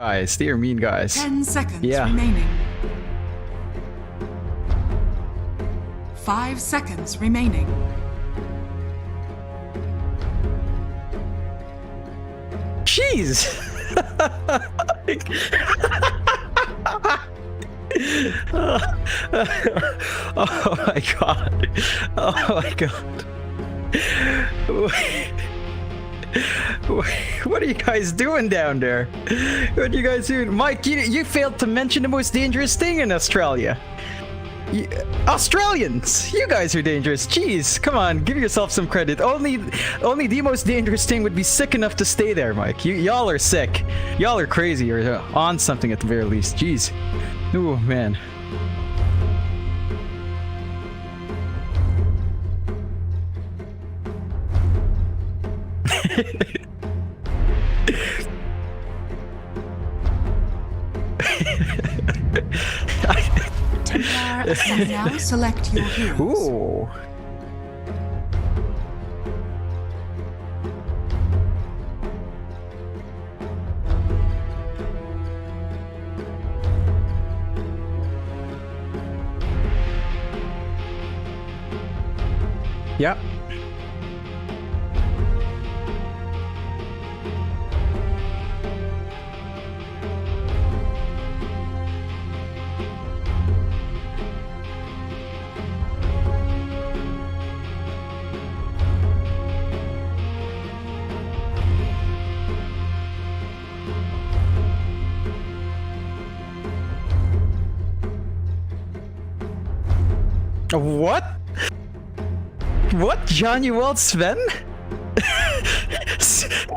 guys. They are mean guys. 10 seconds Yeah. remaining. 5 seconds remaining. Jeez. Oh my god. Oh my god. What are you guys doing down there? What are you guys doing? Mike, you failed to mention the most dangerous thing in Australia. Australians! You guys are dangerous. Jeez, come on, give yourself some credit. Only the most dangerous thing would be sick enough to stay there, Mike. Y'all are sick. Y'all are crazy or on something at the very least. Jeez. Ooh, man. Now select your heroes. Ooh. Yep. What? What? Januel Sven?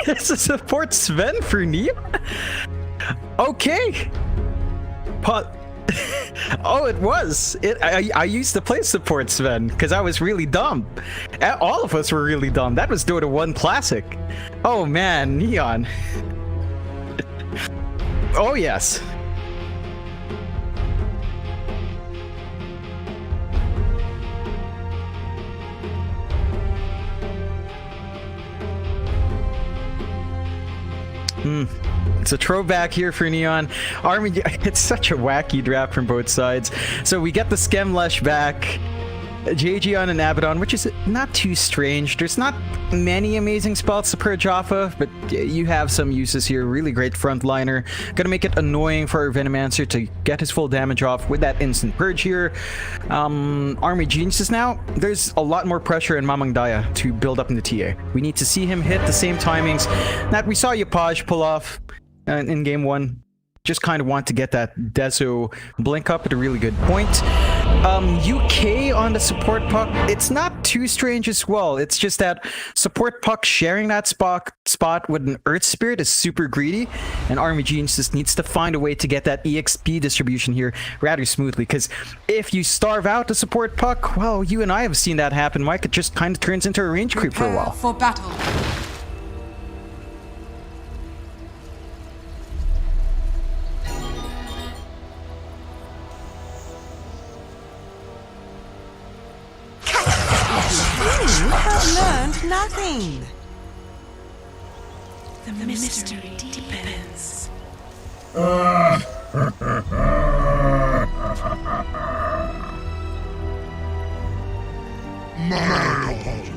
This is support Sven for Neon? Okay. Oh, it was. I used to play support Sven because I was really dumb. All of us were really dumb. That was Dota 1 Classic. Oh man, Neon. Oh yes. It's a throwback here for Neon. Army, it's such a wacky draft from both sides. So we get the Skemlesh back, JG and Abaddon, which is not too strange. There's not many amazing spells to purge off of, but you have some uses here. Really great frontliner. Gonna make it annoying for our Venomancer to get his full damage off with that instant purge here. Army Geniuses now, there's a lot more pressure in Mamang Daya to build up in the TA. We need to see him hit the same timings that we saw Yapaj pull off in game 1. Just kind of want to get that Deso blink up at a really good point. UK on the support puck, it's not too strange as well. It's just that support puck sharing that spot with an Earth Spirit is super greedy, and Army Genius just needs to find a way to get that EXP distribution here rather smoothly, because if you starve out the support puck, well, you and I have seen that happen, Mike. It just kind of turns into a range creep for a while. For battle. You have learned nothing. The mystery deepens. My apologies.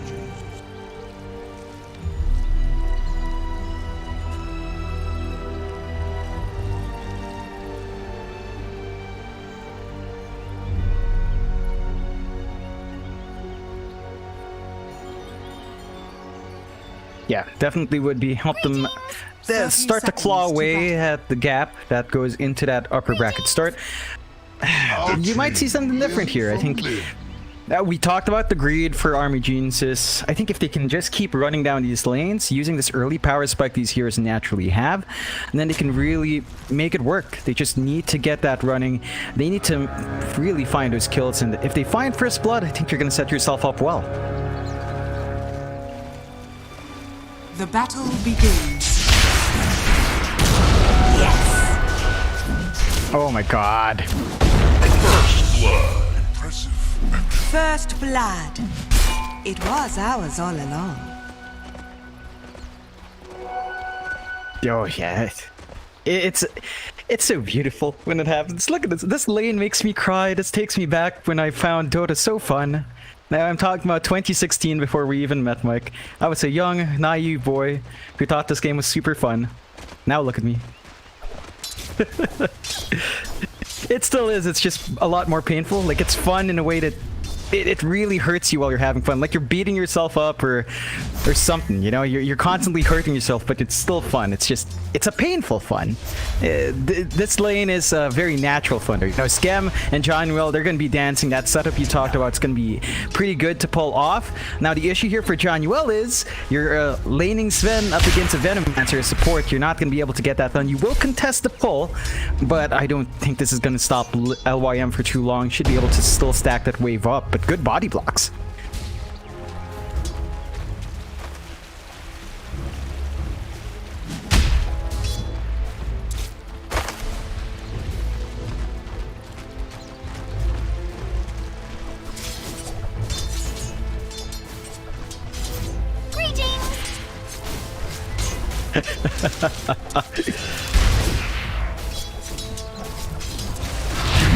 Yeah, definitely would be help them start to claw away at the gap that goes into that upper bracket start. You might see something different here. I think we talked about the greed for Army Geniuses. I think if they can just keep running down these lanes, using this early power spike these heroes naturally have, and then they can really make it work. They just need to get that running. They need to really find those kills, and if they find First Blood, I think you're going to set yourself up well. The battle begins. Yes. Oh my god. First blood. Impressive. First blood. It was ours all along. Oh yeah. It's so beautiful when it happens. Look at this. This lane makes me cry. This takes me back when I found Dota so fun. Now I'm talking about 2016 before we even met, Mike. I was a young, naive boy who thought this game was super fun. Now look at me. It still is. It's just a lot more painful. Like, it's fun in a way that it really hurts you while you're having fun. Like you're beating yourself up or something, you know? You're constantly hurting yourself, but it's still fun. It's a painful fun. This lane is very natural fun. You know, Skem and John Will, they're going to be dancing. That setup you talked about is going to be pretty good to pull off. Now, the issue here for John Will is you're laning Sven up against a Venomancer support. You're not going to be able to get that done. You will contest the pull, but I don't think this is going to stop LYM for too long. Should be able to still stack that wave up, but good body blocks.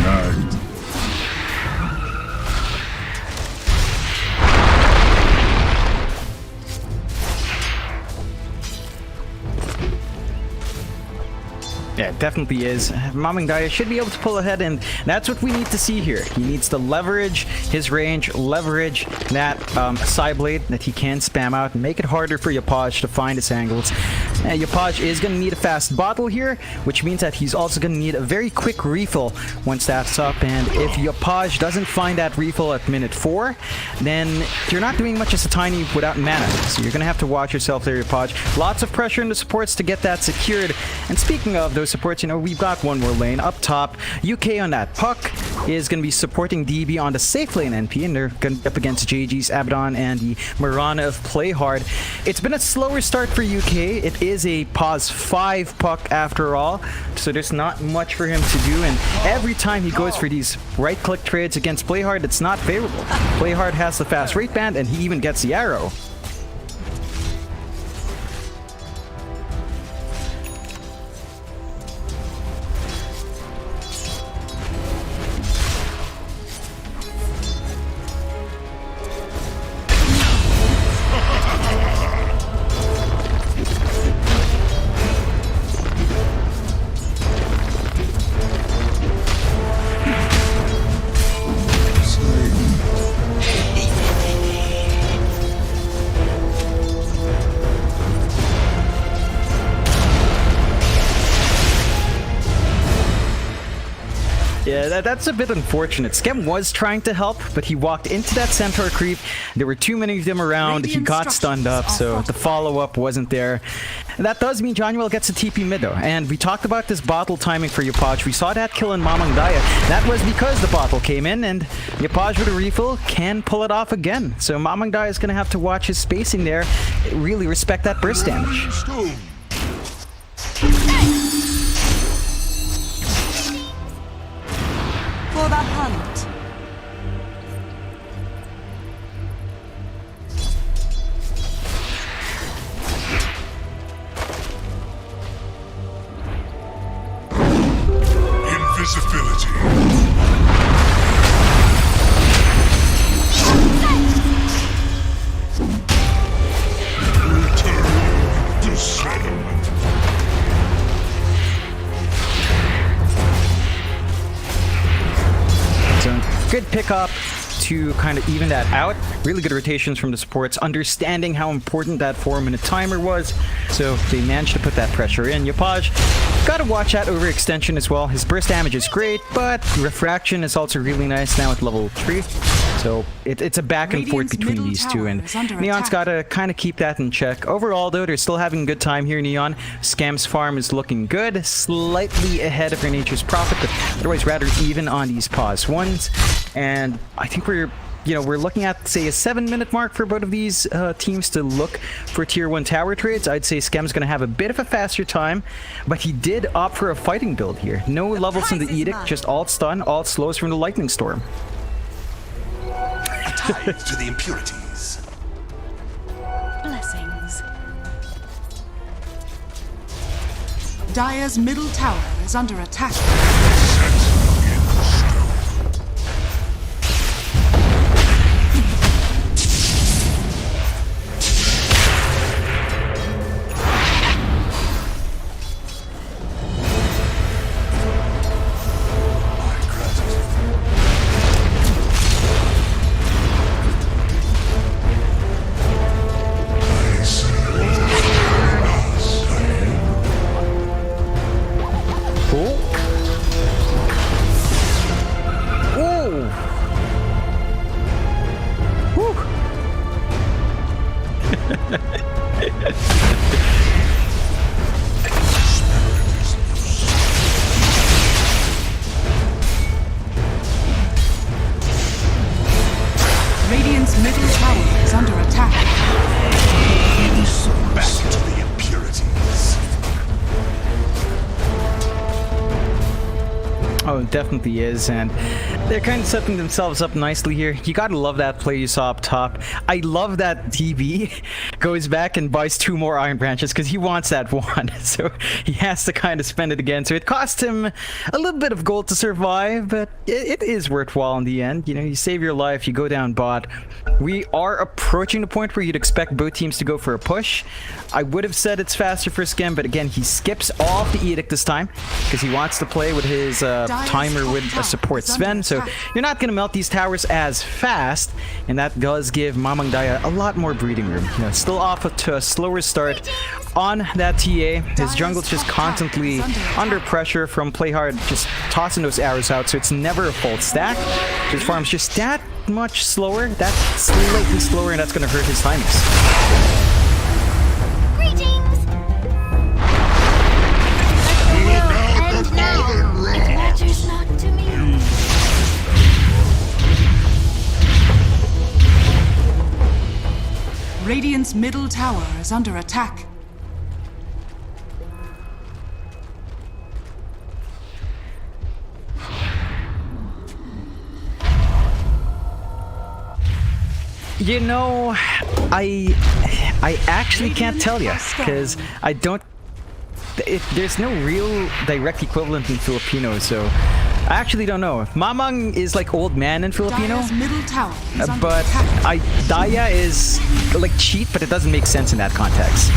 Night. Yeah, it definitely is. Mamangdaya should be able to pull ahead, and that's what we need to see here. He needs to leverage his range, leverage that side blade that he can spam out, and make it harder for Yapaj to find his angles. Yapaj is going to need a fast bottle here, which means that he's also going to need a very quick refill once that's up, and if Yapaj doesn't find that refill at minute 4, then you're not doing much as a tiny without mana, so you're going to have to watch yourself there, Yapaj. Lots of pressure in the supports to get that secured, and speaking of those supports, you know, we've got one more lane up top. UK on that puck is going to be supporting DB on the safe lane NP, and they're going to be up against JG's Abaddon and the Mirana of Play Hard. It's been a slower start for UK. It is a pause 5 puck after all, so there's not much for him to do, and every time he goes for these right-click trades against Play Hard, it's not favorable. Play Hard has the fast rate band, and he even gets the arrow. Yeah, that's a bit unfortunate. Skem was trying to help, but he walked into that Centaur creep. There were too many of them around. He got stunned up, so the follow-up wasn't there. And that does mean Johnwell gets a TP mid though. And we talked about this bottle timing for Yapaj. We saw that kill in Mamangdaya. That was because the bottle came in, and Yapaj with a refill can pull it off again. So Mamangdaya is going to have to watch his spacing there. Really respect that burst damage. Stone. For the hunt. Invisibility. Return to settlement. So good pickup to kind of even that out. Really good rotations from the supports, understanding how important that 4-minute timer was. So they managed to put that pressure in. Yapaj, gotta watch that overextension as well. His burst damage is great, but refraction is also really nice now at level 3. So it's a back and forth between these two, and Neon's gotta kind of keep that in check. Overall though, they're still having a good time here, Neon. Scam's farm is looking good, slightly ahead of their Nature's Prophet, but otherwise rather even on these pause ones. And I think we're looking at, say, a 7-minute mark for both of these teams to look for tier 1 tower trades. I'd say Skem's going to have a bit of a faster time, but he did opt for a fighting build here. No levels in the Edict, just alt stun, alt slows from the Lightning Storm. Tied to the impurities. Blessings. Dire's middle tower is under attack. Radiant's middle tower is under attack. Back to the impurities. Oh, it definitely is, and they're kind of setting themselves up nicely here. You gotta love that play you saw up top. I love that DB goes back and buys 2 more Iron Branches because he wants that one, so he has to kind of spend it again. So it cost him a little bit of gold to survive, but it is worthwhile in the end. You know, you save your life, you go down bot. We are approaching the point where you'd expect both teams to go for a push. I would have said it's faster for Skem, but again, he skips off the Edict this time because he wants to play with his timer with a support Sven. So you're not going to melt these towers as fast, and that does give Mamang Daya a lot more breathing room. You know, still off to a slower start on that TA. His jungle's just constantly under pressure from play hard, just tossing those arrows out, so it's never a full stack. His farm's just that much slower, that slightly slower, and that's going to hurt his timings. Greetings! And now, it matters not to me. Radiant's middle tower is under attack. You know, I actually can't tell you because I don't. There's no real direct equivalent in Filipino, so I actually don't know. Mamang is like old man in Filipino, Dire's middle tower is under but attack. Daya is like cheat, but it doesn't make sense in that context.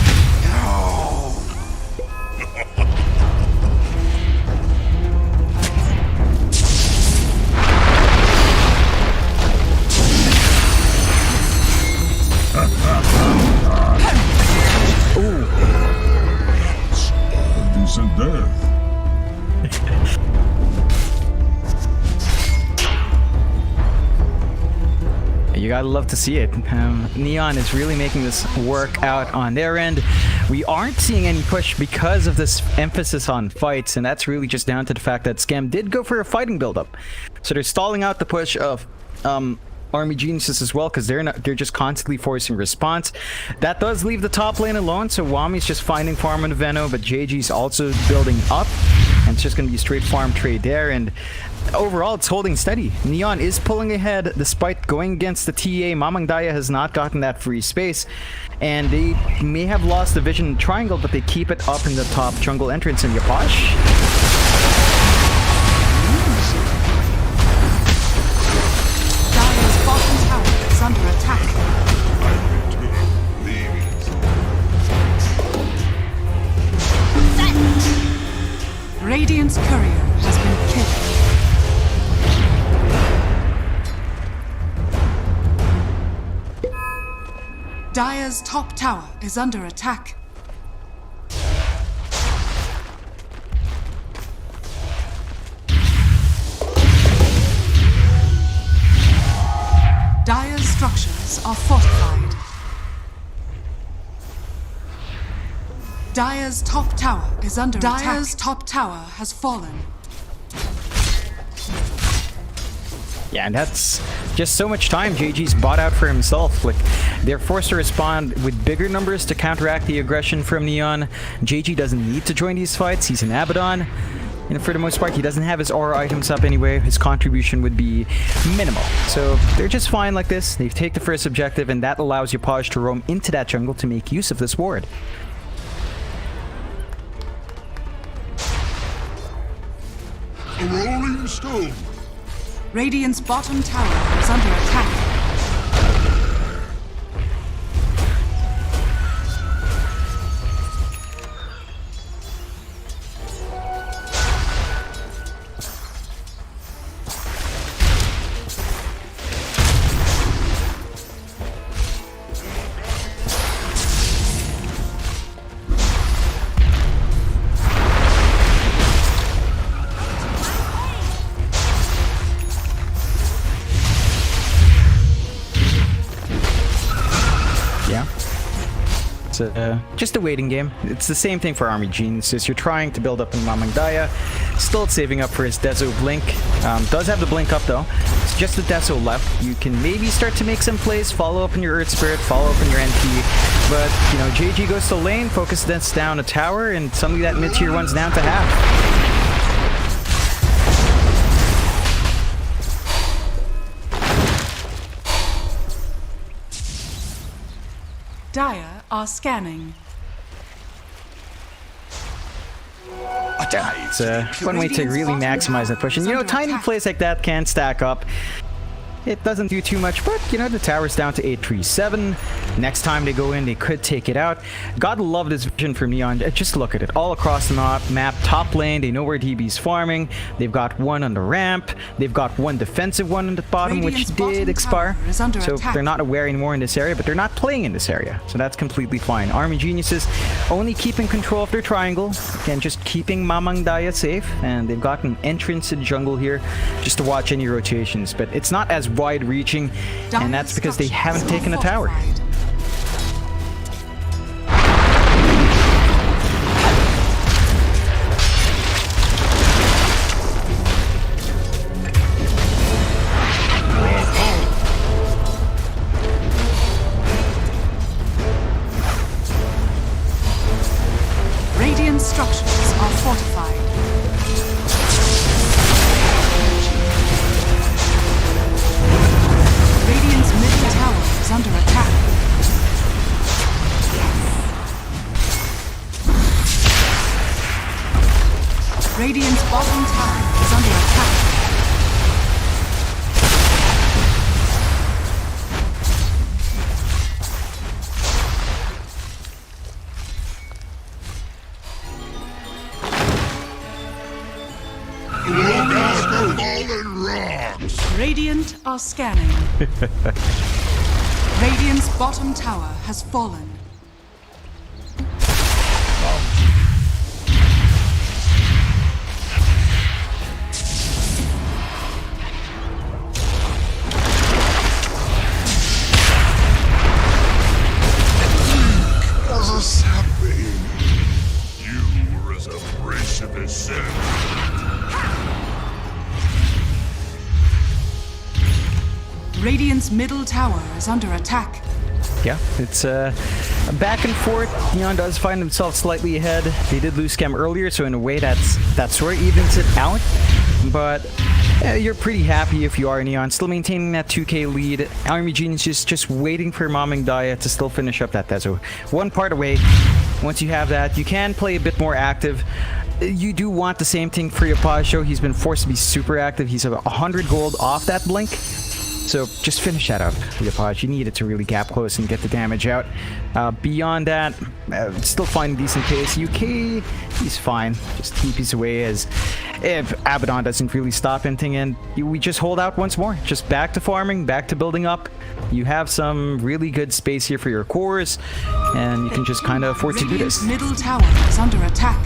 Decent death. You gotta love to see it. Neon is really making this work out on their end. We aren't seeing any push because of this emphasis on fights, and that's really just down to the fact that Skem did go for a fighting build-up. So they're stalling out the push of Army Geniuses as well, because they're just constantly forcing response. That does leave the top lane alone, so Wami's just finding farm on Veno, but JG's also building up, and it's just gonna be a straight farm trade there, and overall it's holding steady. Neon is pulling ahead despite going against the TA. Mamang Daya has not gotten that free space, and they may have lost the vision in triangle, but they keep it up in the top jungle entrance. And Yapash, Under attack. Radiant's courier has been killed. Dire's top tower is under attack. Dire's structures are fortified. Dire's top tower is under attack. Dire's top tower has fallen. yeah, and that's just so much time JG's bought out for himself. Like, they're forced to respond with bigger numbers to counteract the aggression from Neon. JG doesn't need to join these fights. He's an Abaddon. And for the most part, he doesn't have his aura items up anyway. His contribution would be minimal. So they're just fine like this. They take the first objective, and that allows Yapaj to roam into that jungle to make use of this ward. Go! Radiant's bottom tower is under attack. Just a waiting game. It's the same thing for Army Geniuses. You're trying to build up in Mamang Daya, still saving up for his Deso Blink. Does have the Blink up though. It's just the Deso left. You can maybe start to make some plays, follow up on your Earth Spirit, follow up on your NP. But, you know, JG goes to lane, focus this down a tower, and suddenly that mid-tier one's down to half. Dire are scanning. It's one way to really maximize that push. And, you know, tiny plays like that can stack up. It doesn't do too much, but, you know, the tower's down to 837. Next time they go in, they could take it out. Gotta love this vision from Neon. Just look at it. All across the map, top lane, they know where DB's farming. They've got one on the ramp. They've got one defensive one on the bottom, which did expire. So they're not aware anymore in this area, but they're not playing in this area. So that's completely fine. Army Geniuses only keeping control of their triangle. Again, just keeping Mamang Daya safe. And they've got an entrance to jungle here just to watch any rotations. But it's not as wide-reaching, and that's because they haven't taken a tower. Radiant structures are fortified. Radiant's middle tower is under attack. Radiant's bottom tower is under attack. Radiant are scanning. Radiant's bottom tower has fallen. As a sapping, you were as a brace of a Radiant's middle tower is under attack. Yeah, it's back and forth. Neon does find himself slightly ahead. They did lose Scam earlier, so in a way that sort of evens it out. But you're pretty happy if you are Neon, still maintaining that 2k lead. Army Genius is just waiting for Mamang Daya to still finish up that Tezo. One part away. Once you have that, you can play a bit more active. You do want the same thing for your Pasho. He's been forced to be super active. He's 100 gold off that blink. So just finish that up, Leopard. You need it to really gap close and get the damage out. Beyond that, still finding decent pace. UK, he's fine. Just keep his away as if Abaddon doesn't really stop anything, and we just hold out once more. Just back to farming, back to building up. You have some really good space here for your cores, and you can just kind of afford to do this. Middle tower is under attack.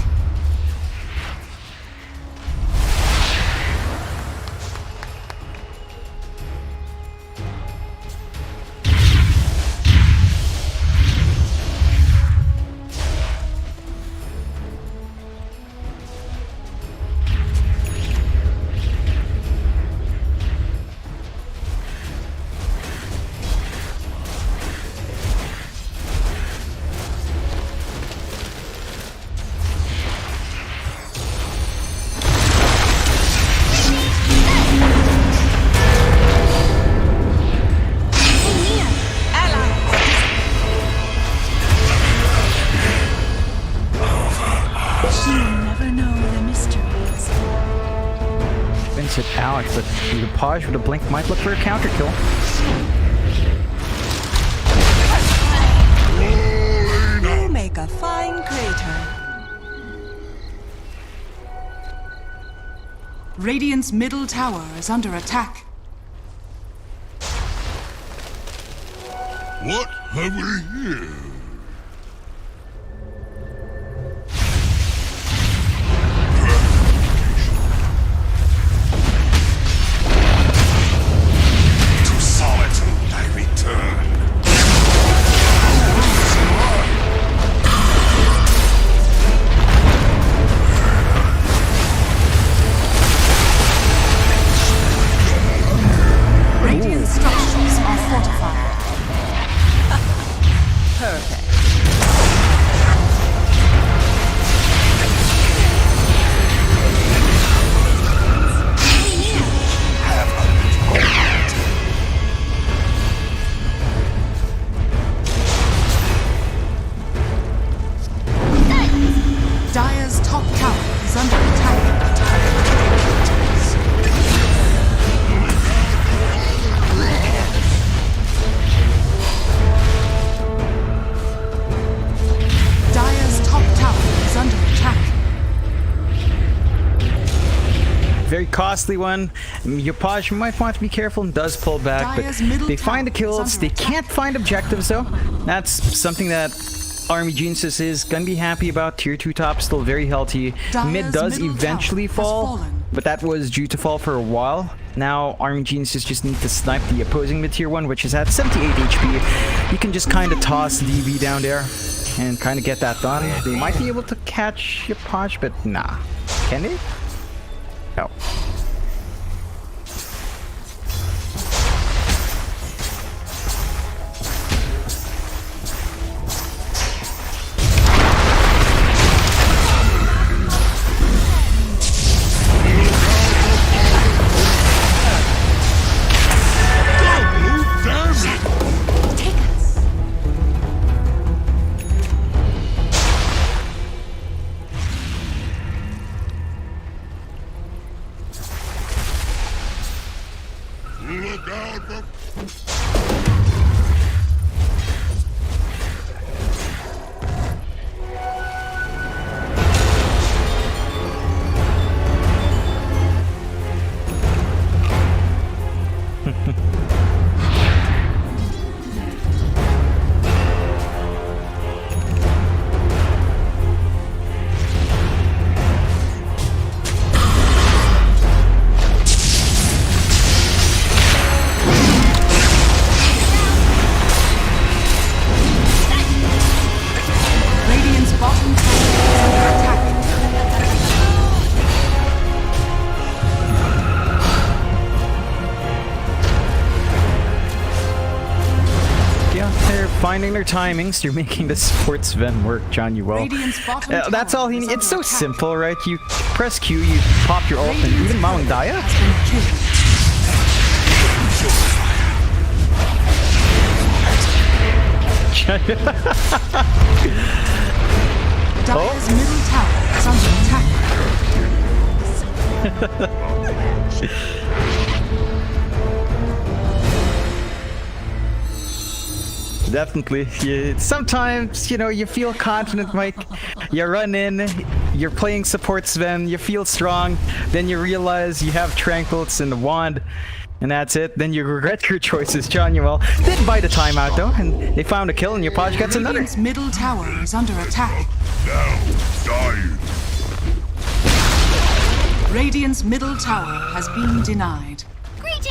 Yopaj with a blink might look for a counter kill. You make a fine crater. Radiant's middle tower is under attack. What have we here? To solitude I return. Radiant structures are fortified. Dire's top tower is under attack. Dire's top tower is under attack. Very costly one. Yopaj might want to be careful and does pull back, but Dire's middle they find the tower is kills. under They attack. can't find objectives though. That's something that Army Geniuses is gonna be happy about. Tier 2 top still very healthy. Dire's Mid does middle eventually tower has fall, fallen. but that was due to fall for a while. Now Army Geniuses just need to snipe the opposing mid tier 1, which is at 78 HP. You can just kind of toss DB down there and kind of get that done. They might be able to catch Yopaj, but nah. Can they? No. Look out for... Radiant's bottom tower is under attack. Yeah, they're finding their timings. They're making the sports Ven work, John. You will. Radiant's bottom That's tower all he is needs. It's so under attack. simple, right? You press Q, you pop your ult, and Radiant's even Mount turret Daya. has been killed. Dire's middle tower is under attack. Definitely. Sometimes, you feel confident, Mike. You run in, you're playing support Sven, you feel strong, then you realize you have Tranquils and the wand, and that's it. Then you regret your choices, John Yuel. Did buy the timeout though, and they found a kill, and Yopaj gets another. Radiant's middle tower is under attack. Now, dying. Radiant's middle tower has been denied. Greetings!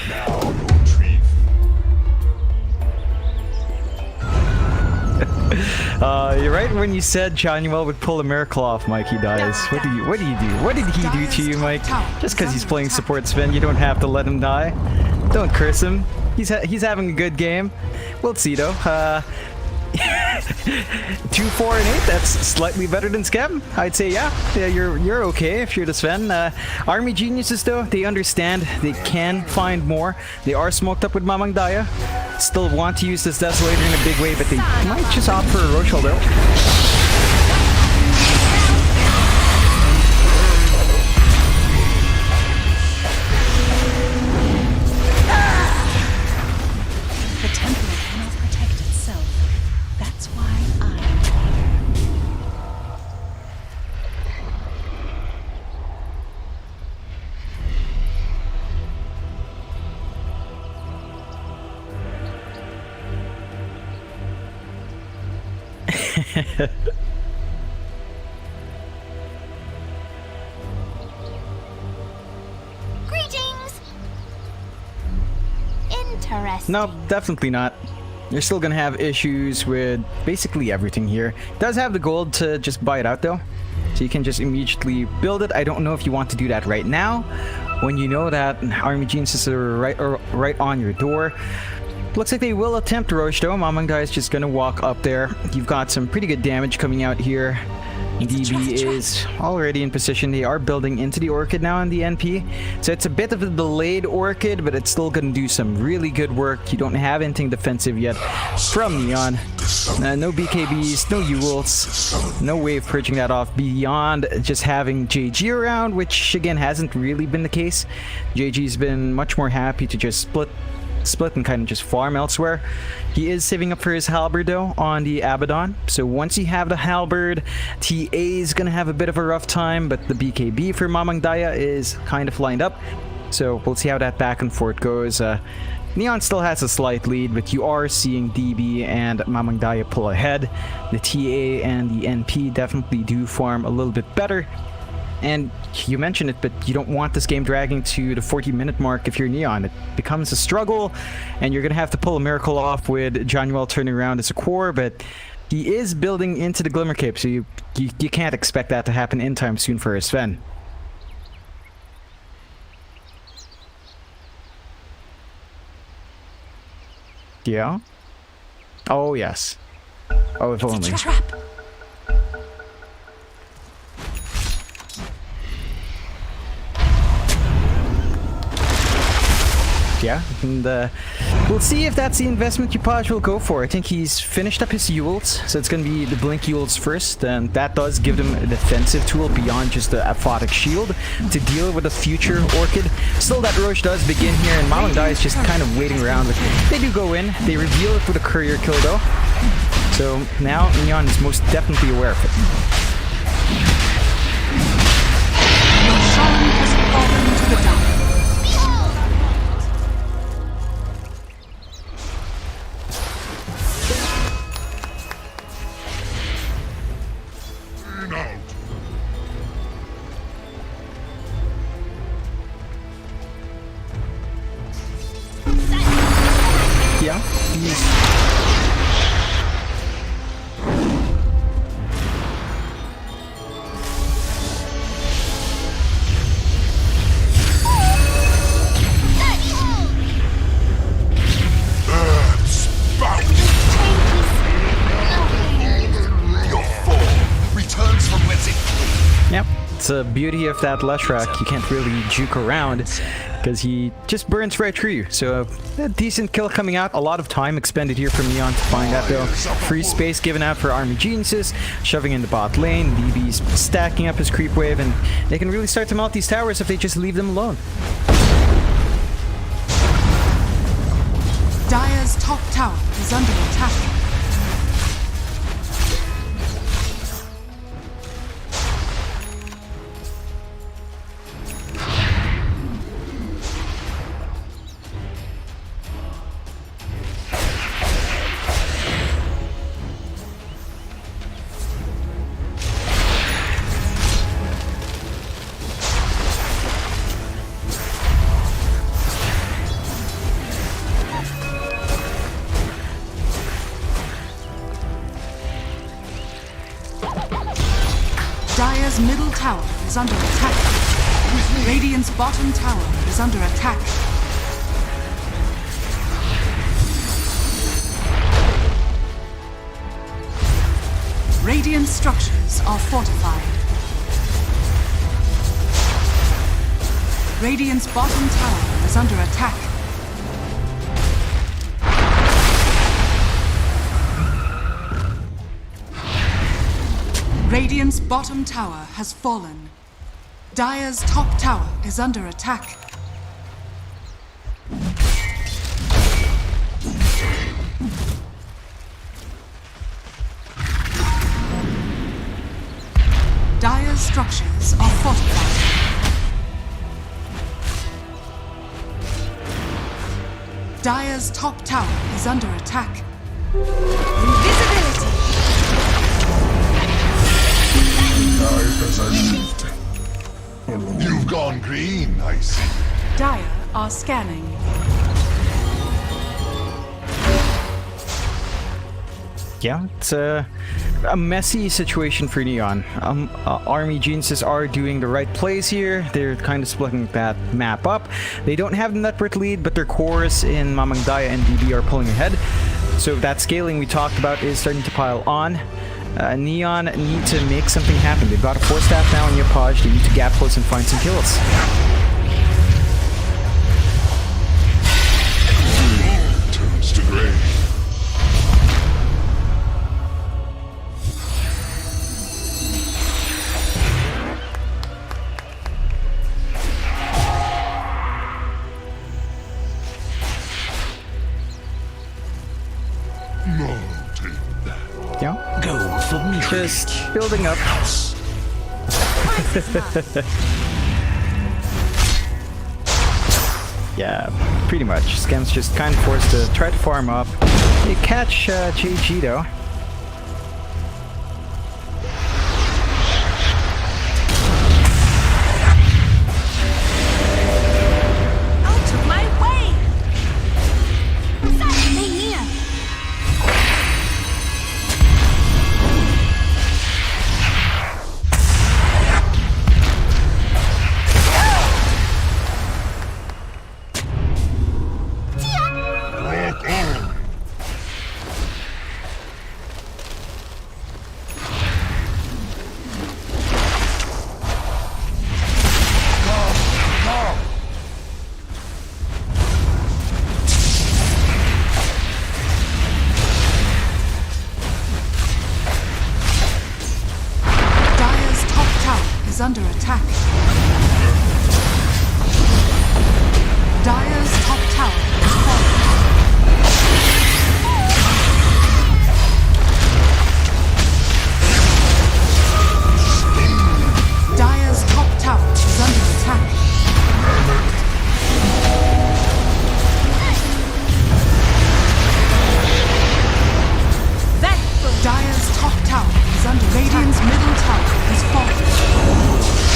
Now your retrieve. You're right when you said Jonuel would pull a miracle off Mikey dies. What do you do? What did he do to you, Mike? Just because he's playing support Sven, you don't have to let him die. Don't curse him. He's having a good game. We'll see though. 2, 4, and 8. That's slightly better than Skem. I'd say yeah, you're okay if you're the Sven. Army geniuses though, they understand they can find more. They are smoked up with Mamang Daya. Still want to use this Desolator in a big way, but they might just opt for a Rochelle though. The temple cannot protect itself. That's why I'm Greetings! Interesting. No, definitely not. You're still gonna have issues with basically everything here. It does have the gold to just buy it out though. So you can just immediately build it. I don't know if you want to do that right now, when you know that Army Geniuses are right on your door. Looks like they will attempt Roche though. Mamang Dai is just gonna walk up there. You've got some pretty good damage coming out here. DB is already in position. They are building into the Orchid now in the NP. So it's a bit of a delayed Orchid, but it's still going to do some really good work. You don't have anything defensive yet from Neon. No BKBs, no Ewolts. No way of purging that off beyond just having JG around, which again hasn't really been the case. JG's been much more happy to just split and kind of just farm elsewhere. He is saving up for his halberd though on the Abaddon, so once you have the halberd, TA is gonna have a bit of a rough time, but the BKB for Mamang Daya is kind of lined up, so we'll see how that back and forth goes. Neon still has a slight lead, but you are seeing DB and Mamang Daya pull ahead. The TA and the NP definitely do farm a little bit better. And you mentioned it, but you don't want this game dragging to the 40-minute mark if you're Neon. It becomes a struggle, and you're going to have to pull a miracle off with Jonuel turning around as a core, but he is building into the Glimmer Cape, so you can't expect that to happen anytime soon for Sven. Yeah? Oh, yes. Oh, if only. trap. Yeah, and we'll see if that's the investment Upaj will go for. I think he's finished up his Ewolts, so it's going to be the Blink Ewolts first, and that does give them a defensive tool beyond just the Aphotic Shield to deal with a future Orchid. Still, that Roche does begin here, and Mamang Dai is just kind of waiting around. But they do go in. They reveal it with a courier kill, though. So now Neon is most definitely aware of it. Your shrine has fallen to the dark. Yeah, he's... Yep, it's the beauty of that Leshrac. You can't really juke around because he just burns right through you. So a decent kill coming out. A lot of time expended here from Neon to find that though. Free space given out for Army Geniuses, shoving in the bot lane. DB's stacking up his creep wave, and they can really start to melt these towers if they just leave them alone. Dire's top tower is under attack. Radiant's middle tower is under attack. Radiant's bottom tower is under attack. Radiant structures are fortified. Radiant's bottom tower is under attack. Radiant's bottom tower has fallen. Dire's top tower is under attack. Dire's structures are fortified. Dire's top tower is under attack. Invisibility! Life as I lived. You've gone green, I see. Dire are scanning. Yeah, it's a messy situation for Neon. Army Geniuses are doing the right plays here. They're kind of splitting that map up. They don't have the net worth lead, but their cores in Mamang Daya and DB are pulling ahead. So that scaling we talked about is starting to pile on. Neon need to make something happen. They've got a 4-staff now in Yapaj. They need to gap close and find some kills. Turns to gray. Yeah, Go for me. just building up. Yeah, pretty much. Scam's just kind of forced to try to farm up. They catch JG though. Out of my way! Stay near. Rock on. Dire's top tower is under attack. Dire's top tower is falling. Dire's top tower is under attack. Dire's top tower is under Radiant's middle tower is falling.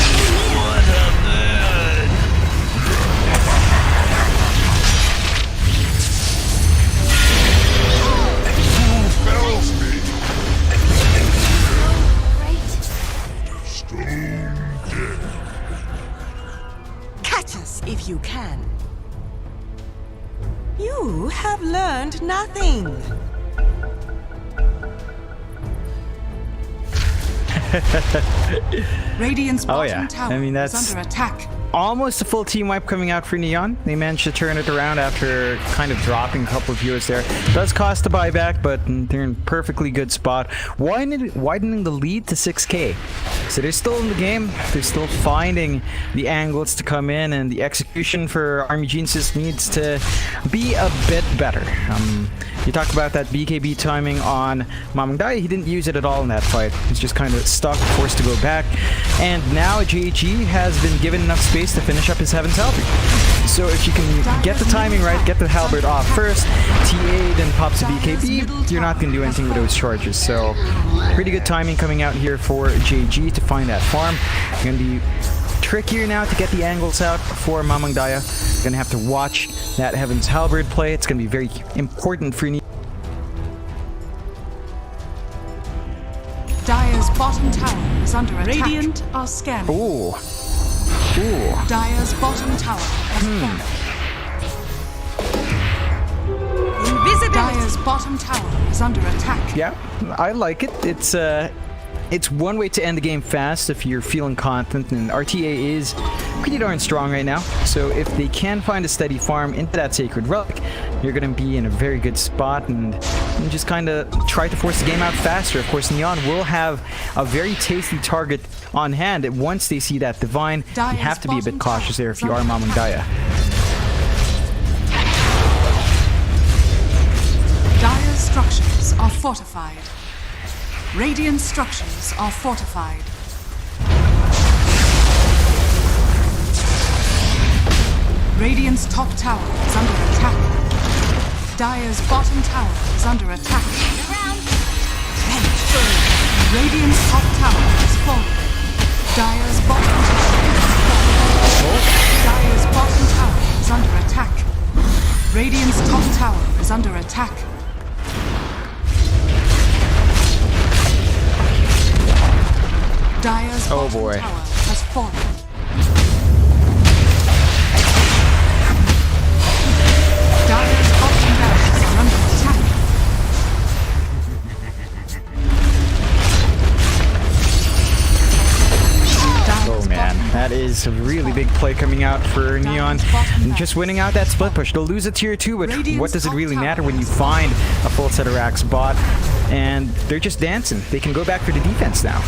Who fells me? Right. Stone dead. Catch us if you can. You have learned nothing. Radiant's Oh, bottom yeah. tower I mean, is that's- under attack. Almost a full team wipe coming out for Neon. They managed to turn it around after kind of dropping a couple of viewers there. Does cost a buyback, but they're in perfectly good spot. Widening the lead to 6k. So they're still in the game. They're still finding the angles to come in, and the execution for Army Geniuses needs to be a bit better. You talked about that BKB timing on Mamang Daya. He didn't use it at all in that fight. He's just kind of stuck, forced to go back. And now JG has been given enough space to finish up his Heaven's Halberd. So if you can get the timing right, get the Halberd off first, TA then pops a BKB, you're not going to do anything with those charges. So pretty good timing coming out here for JG to find that farm. Going to be trickier now to get the angles out for Mamang Daya. Going to have to watch that Heaven's Halberd play. It's going to be very important for Dire's bottom tower is is under attack. Radiant are scanning. Ooh. Ooh. Dire's bottom tower has fallen. Dire's bottom tower is under attack. Yeah, I like it. It's one way to end the game fast if you're feeling confident, and RTA is pretty darn strong right now. So if they can find a steady farm into that Sacred Relic, you're going to be in a very good spot and just kind of try to force the game out faster. Of course, Neon will have a very tasty target on hand once they see that Divine. You have to be a bit cautious there if you are Mamang Daya. Dire's structures are fortified. Radiant structures are fortified. Radiant's top tower is under attack. Dire's bottom tower is under attack. Radiant's top tower is falling. Dire's bottom tower is falling. Dire's bottom tower is under attack. Radiant's top tower is under attack. Dire's bottom tower has fallen. Dire's bottom barracks are under attack. Oh man, that is a really big play coming out for Neon. And just winning out that split push. They'll lose a tier 2, but what does it really matter when you find a full set of racks bot and they're just dancing? They can go back for the defense now.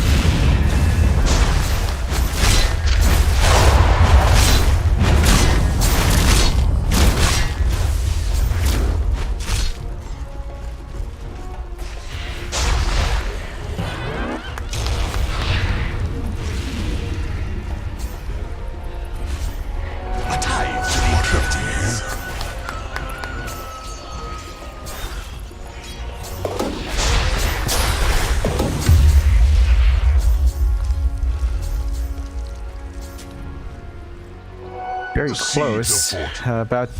Very close. About.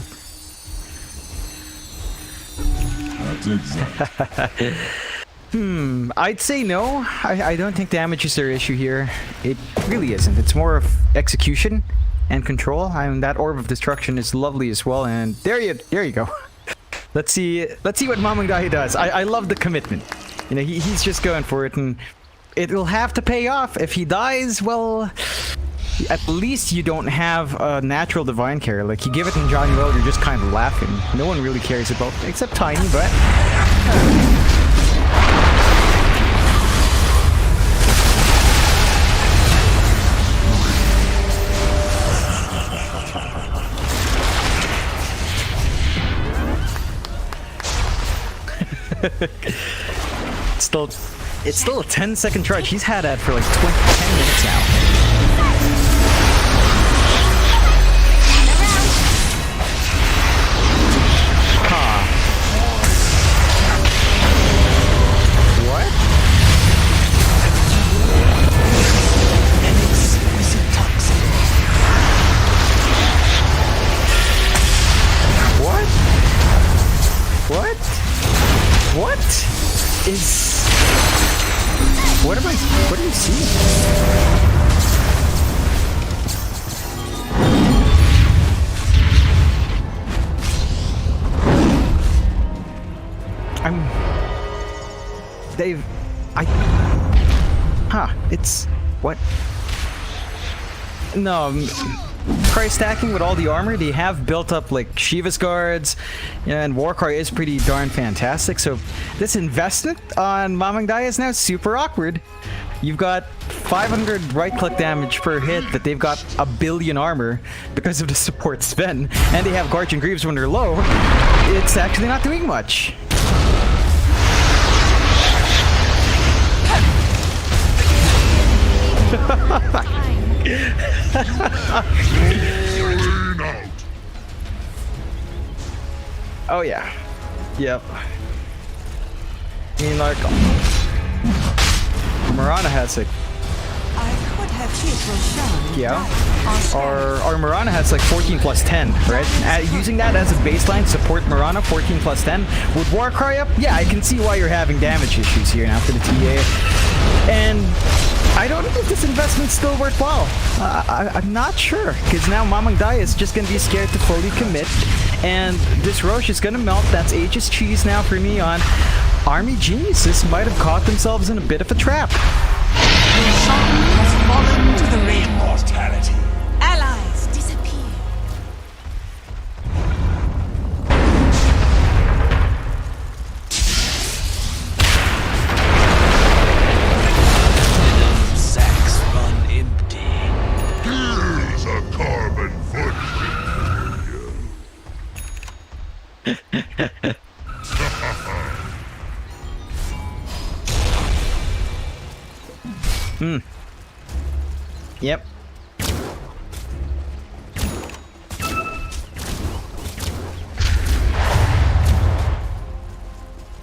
I'd say no. I don't think damage is their issue here. It really isn't. It's more of execution and control. I mean, that Orb of Destruction is lovely as well. And there you go. Let's see what Mamang Daya does. I love the commitment. You know, he's just going for it, and it will have to pay off. If he dies, well, at least you don't have a natural divine carry. Like, you give it in Johnny Well, you're just kind of laughing. No one really cares about, except Tiny, but. It's still a 10-second charge. He's had that for like 10 minutes now. Huh. What? An exquisite toxin. What? What is... What are you seeing? It's... What? No, price stacking with all the armor, they have built up like Shiva's guards, and Warcry is pretty darn fantastic, so this investment on Mamang Daya is now super awkward. You've got 500 right-click damage per hit, but they've got 1 billion armor because of the support Sven, and they have Guardian Greaves when they're low. It's actually not doing much. Oh yeah. Yep. I mean, like, Mirana has it. I could have cheat Roshan. Yeah. Our Mirana has like 14 plus 10, right? Using that as a baseline, support Mirana 14 plus 10. With Warcry up, yeah, I can see why you're having damage issues here now for the TA. And I don't know if this investment's still worthwhile. I'm not sure, because now Mamang Daya is just going to be scared to fully commit. And this Roche is going to melt. That's Aegis cheese now for Neon. Army geniuses might have caught themselves in a bit of a trap. Roshan has fallen to the ring. Immortality. Allies disappear. Sacks run empty. Here's a carbon footprint for you. Yep.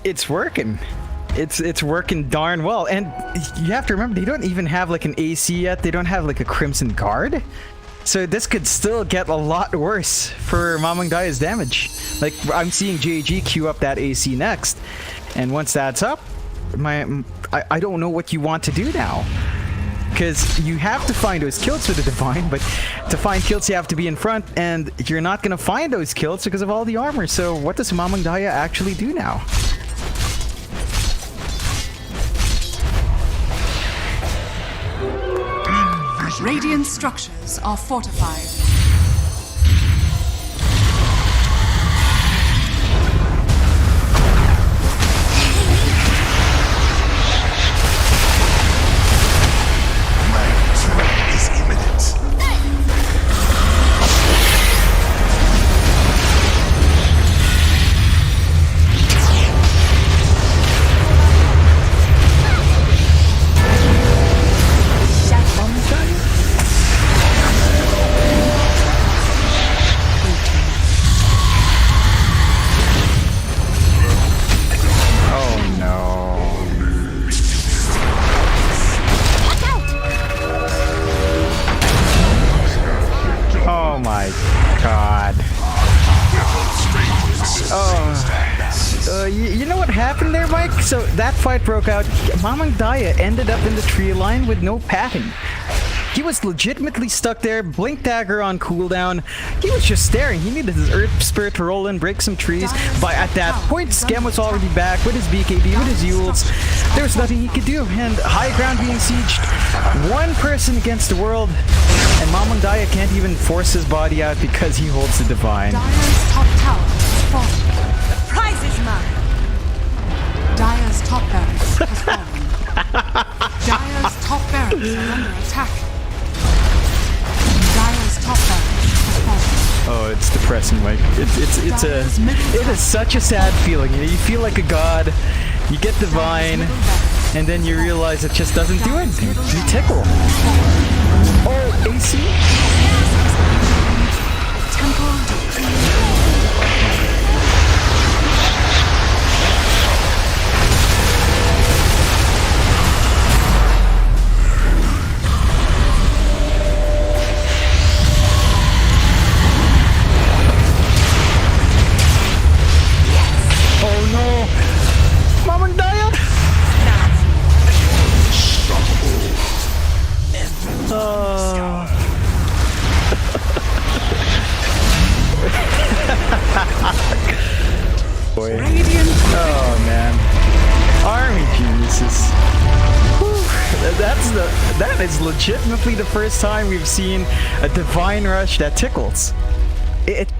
It's working. It's working darn well. And you have to remember, they don't even have like an AC yet. They don't have like a Crimson Guard. So this could still get a lot worse for Mamang Daya's damage. Like, I'm seeing JG queue up that AC next. And once that's up, I don't know what you want to do now. Because you have to find those kills with the Divine, but to find kills you have to be in front, and you're not going to find those kills because of all the armor. So what does Mamang Daya actually do now? Radiant structures are fortified. Is imminent. Oh no. Oh my god. You know what happened there, Mike? So that fight broke out. Mamang Daya ended up in the tree line with no padding. He was legitimately stuck there, blink dagger on cooldown. He was just staring. He needed his Earth Spirit to roll in, break some trees. But at that point, Skem was already back with his BKB, with his Yules. There was nothing he could do. And high ground being sieged. One person against the world. And Mamang Daya can't even force his body out because he holds the Divine. Dire's top tower has fallen. The prize is mine. Dire's top barracks has fallen. Dire's top barracks are under attack. Dire's top barracks has fallen. Oh, it's depressing, Mike. It is such a sad feeling. You feel like a god. You get Divine, and then you realize it just doesn't do anything. You tickle. Oh, AC? Temple Oh no! Mamang Daya! Boy. Radiant Oh man. Army geniuses. Whew. That is legitimately the first time we've seen a Divine Rush that tickles. It